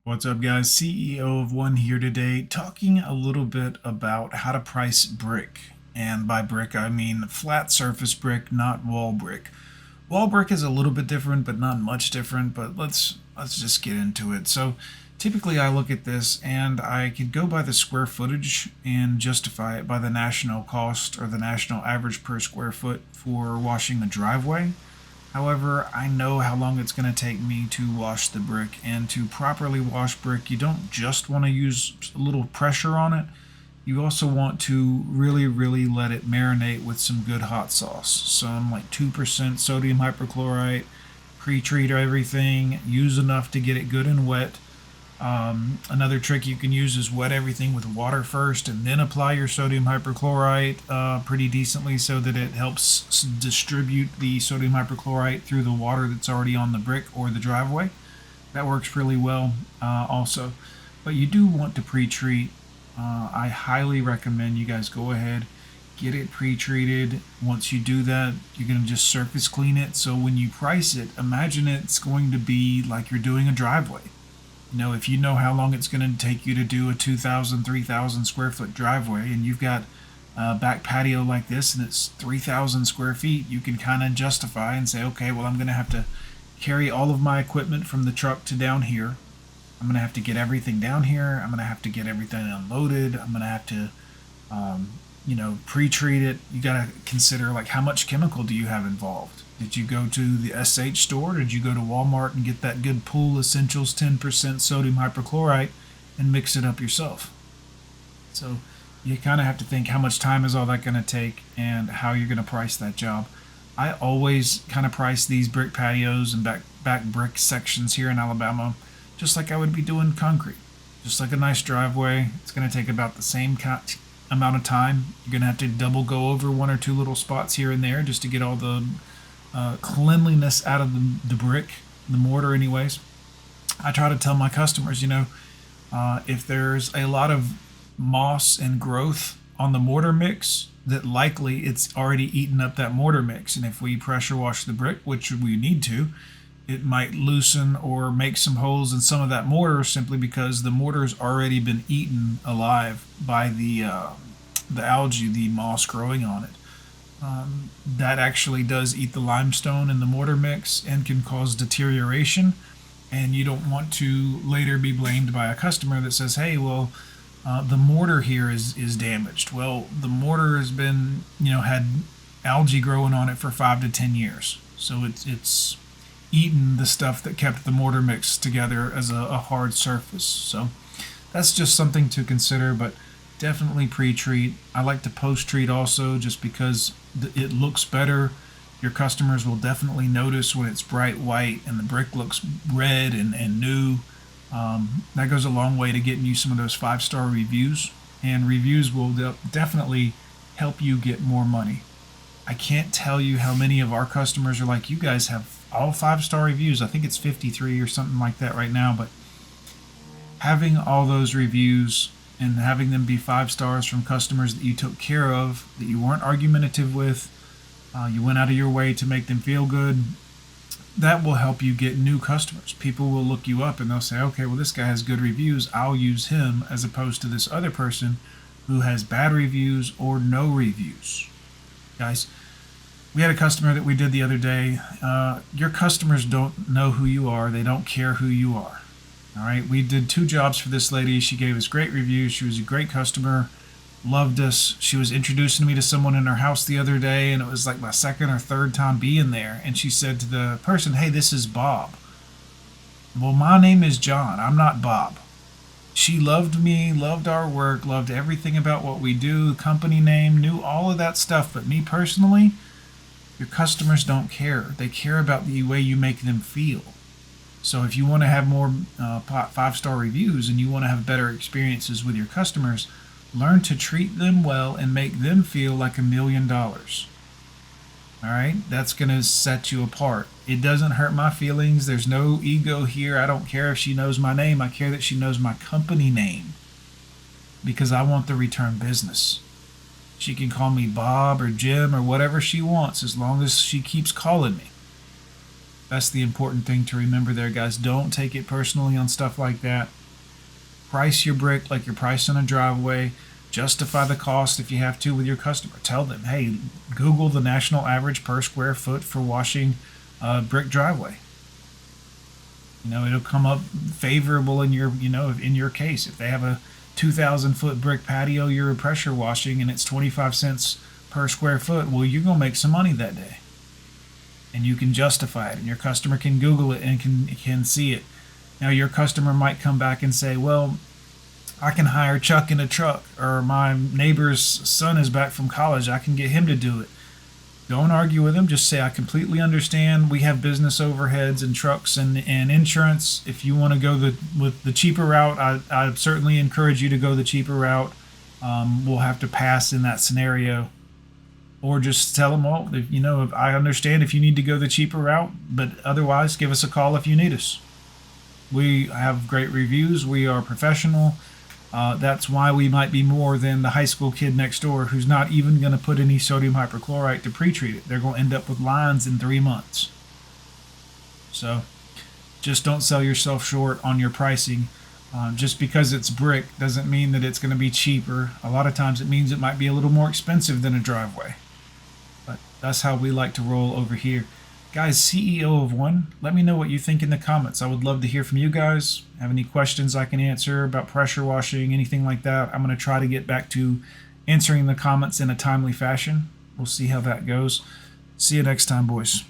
What's up, guys? CEO of One here today, talking a little bit about how to price brick. And by brick, I mean flat surface brick, not wall brick. Wall brick is a little bit different, but not much different. But let's just get into it. So, typically, I look at this and I could go by the square footage and justify it by the national cost or the national average per square foot for washing a driveway. However, I know how long it's going to take me to wash the brick, and to properly wash brick, you don't just want to use a little pressure on it. You also want to really let it marinate with some good hot sauce. Some like 2% sodium hypochlorite, pre-treat everything, use enough to get it good and wet. Another trick you can use is wet everything with water first and then apply your sodium hypochlorite pretty decently so that it helps distribute the sodium hypochlorite through the water that's already on the brick or the driveway. That works really well also. But you do want to pre-treat. I highly recommend you guys go ahead, get it pre-treated. Once you do that, you're going to just surface clean it. So when you price it, imagine it's going to be like you're doing a driveway. If you know how long it's going to take you to do a 2,000, 3,000 square foot driveway, and you've got a back patio like this and it's 3,000 square feet, you can kind of justify and say, okay, well, I'm going to have to carry all of my equipment from the truck to down here. I'm going to have to get everything down here. I'm going to have to get everything unloaded. I'm going to have to, pre-treat it. You got to consider, like, how much chemical do you have involved? Did you go to the SH store? Did you go to Walmart and get that good Pool Essentials 10% sodium hypochlorite and mix it up yourself? So you kind of have to think, how much time is all that going to take and how you're going to price that job. I always kind of price these brick patios and back brick sections here in Alabama just like I would be doing concrete. Just like a nice driveway. It's going to take about the same amount of time. You're going to have to double go over one or two little spots here and there just to get all the cleanliness out of the brick, the mortar anyways. I try to tell my customers, if there's a lot of moss and growth on the mortar mix, that likely it's already eaten up that mortar mix. And if we pressure wash the brick, which we need to, it might loosen or make some holes in some of that mortar simply because the mortar's already been eaten alive by the algae, the moss growing on it. That actually does eat the limestone in the mortar mix and can cause deterioration. And you don't want to later be blamed by a customer that says, hey, well, the mortar here is damaged. Well, the mortar has been, had algae growing on it for 5 to 10 years. So it's eaten the stuff that kept the mortar mix together as a hard surface. So that's just something to consider, but definitely pre-treat. I like to post-treat also just because it looks better. Your customers will definitely notice when it's bright white and the brick looks red and new. That goes a long way to getting you some of those 5-star reviews, and reviews will definitely help you get more money. I can't tell you how many of our customers are like, you guys have all 5-star reviews. I think it's 53 or something like that right now, but having all those reviews and having them be 5 stars from customers that you took care of, that you weren't argumentative with, you went out of your way to make them feel good, that will help you get new customers. People will look you up and they'll say, okay, well, this guy has good reviews. I'll use him as opposed to this other person who has bad reviews or no reviews. Guys, we had a customer that we did the other day. Your customers don't know who you are. They don't care who you are. All right, we did 2 jobs for this lady. She gave us great reviews. She was a great customer, loved us. She was introducing me to someone in her house the other day, and it was like my second or third time being there. And she said to the person, hey, this is Bob. Well, my name is John. I'm not Bob. She loved me, loved our work, loved everything about what we do, company name, knew all of that stuff. But me personally, your customers don't care. They care about the way you make them feel. So if you want to have more 5-star reviews and you want to have better experiences with your customers, learn to treat them well and make them feel like $1 million. All right? That's going to set you apart. It doesn't hurt my feelings. There's no ego here. I don't care if she knows my name. I care that she knows my company name because I want the return business. She can call me Bob or Jim or whatever she wants as long as she keeps calling me. That's the important thing to remember there, guys. Don't take it personally on stuff like that. Price your brick like you're pricing a driveway. Justify the cost if you have to with your customer. Tell them, hey, Google the national average per square foot for washing a brick driveway. It'll come up favorable in your, in your case. If they have a 2,000 foot brick patio you're pressure washing and it's 25 cents per square foot, well, you're going to make some money that day. And you can justify it, and your customer can Google it and can see it. Now, your customer might come back and say, well, I can hire Chuck in a truck, or my neighbor's son is back from college, I can get him to do it. Don't argue with them. Just say, I completely understand. We have business overheads and trucks and insurance. If you want to go with the cheaper route, I certainly encourage you to go the cheaper route. We'll have to pass in that scenario. Or just tell them, well, if I understand if you need to go the cheaper route, but otherwise, give us a call if you need us. We have great reviews. We are professional. That's why we might be more than the high school kid next door who's not even going to put any sodium hypochlorite to pre-treat it. They're going to end up with lines in 3 months. So just don't sell yourself short on your pricing. Just because it's brick doesn't mean that it's going to be cheaper. A lot of times it means it might be a little more expensive than a driveway. But that's how we like to roll over here. Guys, CEO of one, let me know what you think in the comments. I would love to hear from you guys. Have any questions I can answer about pressure washing, anything like that? I'm going to try to get back to answering the comments in a timely fashion. We'll see how that goes. See you next time, boys.